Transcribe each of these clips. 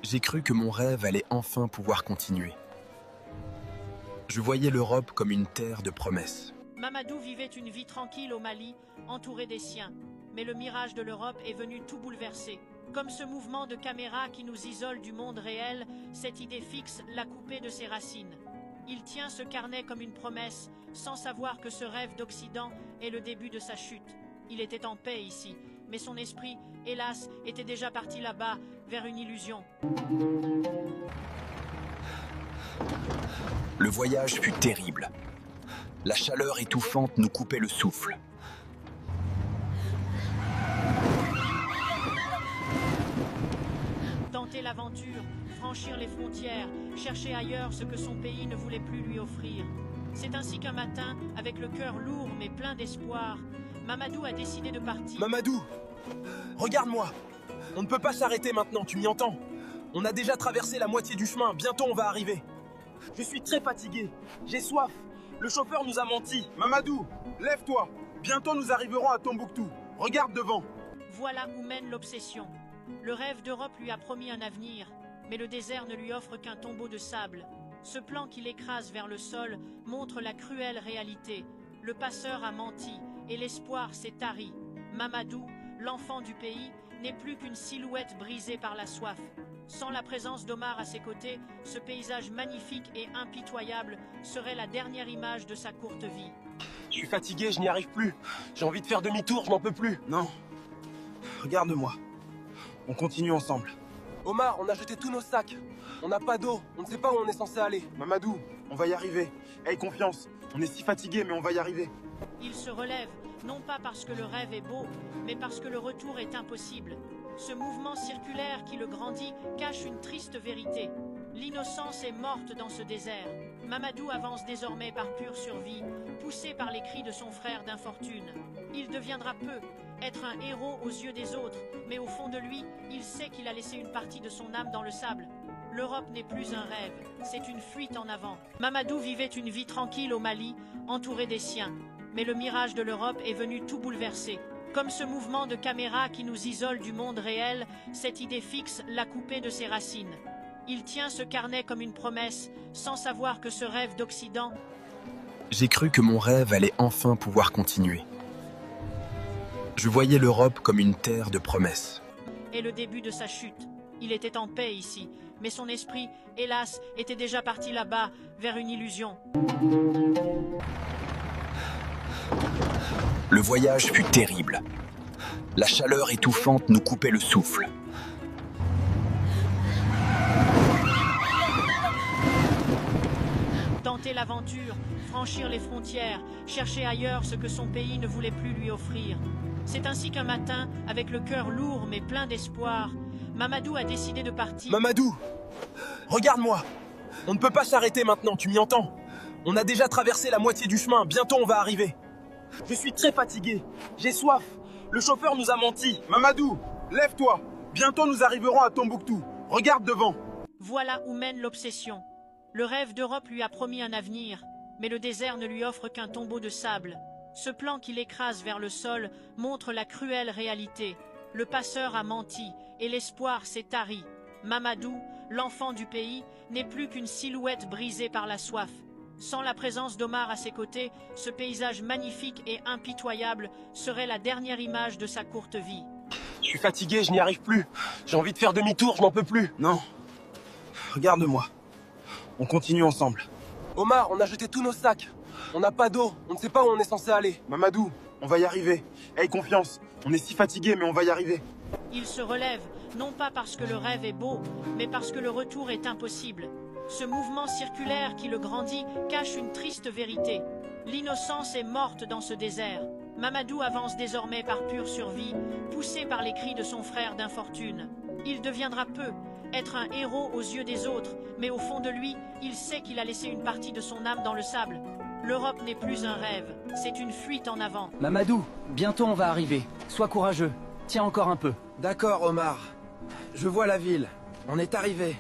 J'ai cru que mon rêve allait enfin pouvoir continuer. Je voyais l'Europe comme une terre de promesses. Mamadou vivait une vie tranquille au Mali, entouré des siens. Mais le mirage de l'Europe est venu tout bouleverser. Comme ce mouvement de caméra qui nous isole du monde réel, cette idée fixe l'a coupé de ses racines. Il tient ce carnet comme une promesse, sans savoir que ce rêve d'Occident est le début de sa chute. Il était en paix ici, mais son esprit, hélas, était déjà parti là-bas, vers une illusion. Le voyage fut terrible. La chaleur étouffante nous coupait le souffle. Tenter l'aventure, franchir les frontières, chercher ailleurs ce que son pays ne voulait plus lui offrir. C'est ainsi qu'un matin, avec le cœur lourd mais plein d'espoir, Mamadou a décidé de partir. Mamadou, regarde-moi. On ne peut pas s'arrêter maintenant, tu m'y entends? On a déjà traversé la moitié du chemin, bientôt on va arriver. Je suis très fatigué, j'ai soif. Le chauffeur nous a menti. Mamadou, lève-toi. Bientôt nous arriverons à Tombouctou. Regarde devant. Voilà où mène l'obsession. Le rêve d'Europe lui a promis un avenir, mais le désert ne lui offre qu'un tombeau de sable. Ce plan qu'il écrase vers le sol montre la cruelle réalité. Le passeur a menti et l'espoir s'est tari. Mamadou, l'enfant du pays, n'est plus qu'une silhouette brisée par la soif. Sans la présence d'Omar à ses côtés, ce paysage magnifique et impitoyable serait la dernière image de sa courte vie. Je suis fatigué, je n'y arrive plus. J'ai envie de faire demi-tour, je n'en peux plus. Non. Regarde-moi. On continue ensemble. Omar, on a jeté tous nos sacs. On n'a pas d'eau, on ne sait pas où on est censé aller. Mamadou, on va y arriver. Aie confiance. On est si fatigué, mais on va y arriver. Il se relève, non pas parce que le rêve est beau, mais parce que le retour est impossible. Ce mouvement circulaire qui le grandit cache une triste vérité. L'innocence est morte dans ce désert. Mamadou avance désormais par pure survie, poussé par les cris de son frère d'infortune. Il deviendra peu, être un héros aux yeux des autres, mais au fond de lui, il sait qu'il a laissé une partie de son âme dans le sable. L'Europe n'est plus un rêve, c'est une fuite en avant. Mamadou vivait une vie tranquille au Mali, entouré des siens. Mais le mirage de l'Europe est venu tout bouleverser. Comme ce mouvement de caméra qui nous isole du monde réel, cette idée fixe l'a coupé de ses racines. Il tient ce carnet comme une promesse, sans savoir que ce rêve d'Occident... J'ai cru que mon rêve allait enfin pouvoir continuer. Je voyais l'Europe comme une terre de promesses. ...est le début de sa chute. Il était en paix ici, mais son esprit, hélas, était déjà parti là-bas, vers une illusion. Le voyage fut terrible. La chaleur étouffante nous coupait le souffle. Tenter l'aventure, franchir les frontières, chercher ailleurs ce que son pays ne voulait plus lui offrir. C'est ainsi qu'un matin, avec le cœur lourd mais plein d'espoir, Mamadou a décidé de partir. Mamadou, regarde-moi. On ne peut pas s'arrêter maintenant, tu m'y entends? On a déjà traversé la moitié du chemin, bientôt on va arriver. Je suis très fatigué, j'ai soif. Le chauffeur nous a menti. Mamadou, lève-toi. Bientôt nous arriverons à Tombouctou. Regarde devant. Voilà où mène l'obsession. Le rêve d'Europe lui a promis un avenir, mais le désert ne lui offre qu'un tombeau de sable. Ce plan qu'il écrase vers le sol montre la cruelle réalité. Le passeur a menti et l'espoir s'est tari. Mamadou, l'enfant du pays, n'est plus qu'une silhouette brisée par la soif. Sans la présence d'Omar à ses côtés, ce paysage magnifique et impitoyable serait la dernière image de sa courte vie. Je suis fatigué, je n'y arrive plus. J'ai envie de faire demi-tour, je n'en peux plus. Non. Regarde-moi. On continue ensemble. Omar, on a jeté tous nos sacs. On n'a pas d'eau, on ne sait pas où on est censé aller. Mamadou, on va y arriver. Aie confiance. On est si fatigué, mais on va y arriver. Il se relève, non pas parce que le rêve est beau, mais parce que le retour est impossible. Ce mouvement circulaire qui le grandit cache une triste vérité. L'innocence est morte dans ce désert. Mamadou avance désormais par pure survie, poussé par les cris de son frère d'infortune. Il deviendra peu, être un héros aux yeux des autres, mais au fond de lui, il sait qu'il a laissé une partie de son âme dans le sable. L'Europe n'est plus un rêve, c'est une fuite en avant. Mamadou, bientôt on va arriver. Sois courageux. Tiens encore un peu. D'accord, Omar. Je vois la ville. On est arrivé.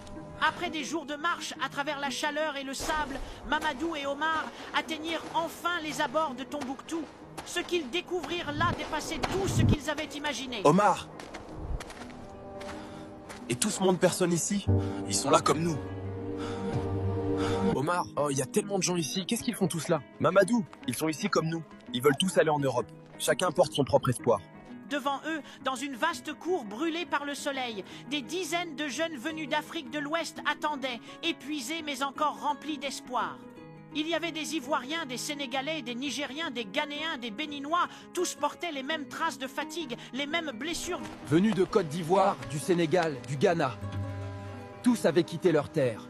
Après des jours de marche à travers la chaleur et le sable, Mamadou et Omar atteignirent enfin les abords de Tombouctou. Ce qu'ils découvrirent là dépassait tout ce qu'ils avaient imaginé. Omar, Et tout ce monde personne ici, ils sont là comme nous. Omar, oh, il y a tellement de gens ici, qu'est-ce qu'ils font tous là? Mamadou, ils sont ici comme nous. Ils veulent tous aller en Europe. Chacun porte son propre espoir. Devant eux, dans une vaste cour brûlée par le soleil, des dizaines de jeunes venus d'Afrique de l'Ouest attendaient, épuisés mais encore remplis d'espoir. Il y avait des Ivoiriens, des Sénégalais, des Nigériens, des Ghanéens, des Béninois, tous portaient les mêmes traces de fatigue, les mêmes blessures. Venus de Côte d'Ivoire, du Sénégal, du Ghana. Tous avaient quitté leur terre.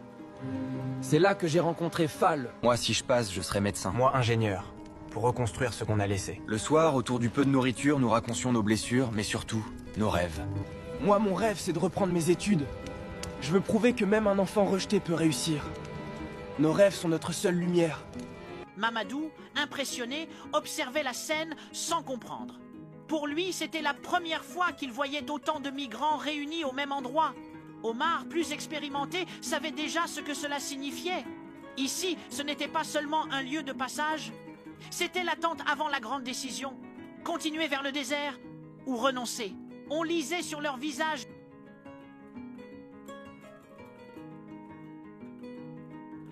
C'est là que j'ai rencontré Fall. Moi, si je passe, je serai médecin. Moi, ingénieur. Pour reconstruire ce qu'on a laissé. Le soir, autour du peu de nourriture, nous racontions nos blessures, mais surtout, nos rêves. Moi, mon rêve, c'est de reprendre mes études. Je veux prouver que même un enfant rejeté peut réussir. Nos rêves sont notre seule lumière. Mamadou, impressionné, observait la scène sans comprendre. Pour lui, c'était la première fois qu'il voyait autant de migrants réunis au même endroit. Omar, plus expérimenté, savait déjà ce que cela signifiait. Ici, ce n'était pas seulement un lieu de passage, c'était l'attente avant la grande décision. Continuer vers le désert ou renoncer. On lisait sur leur visage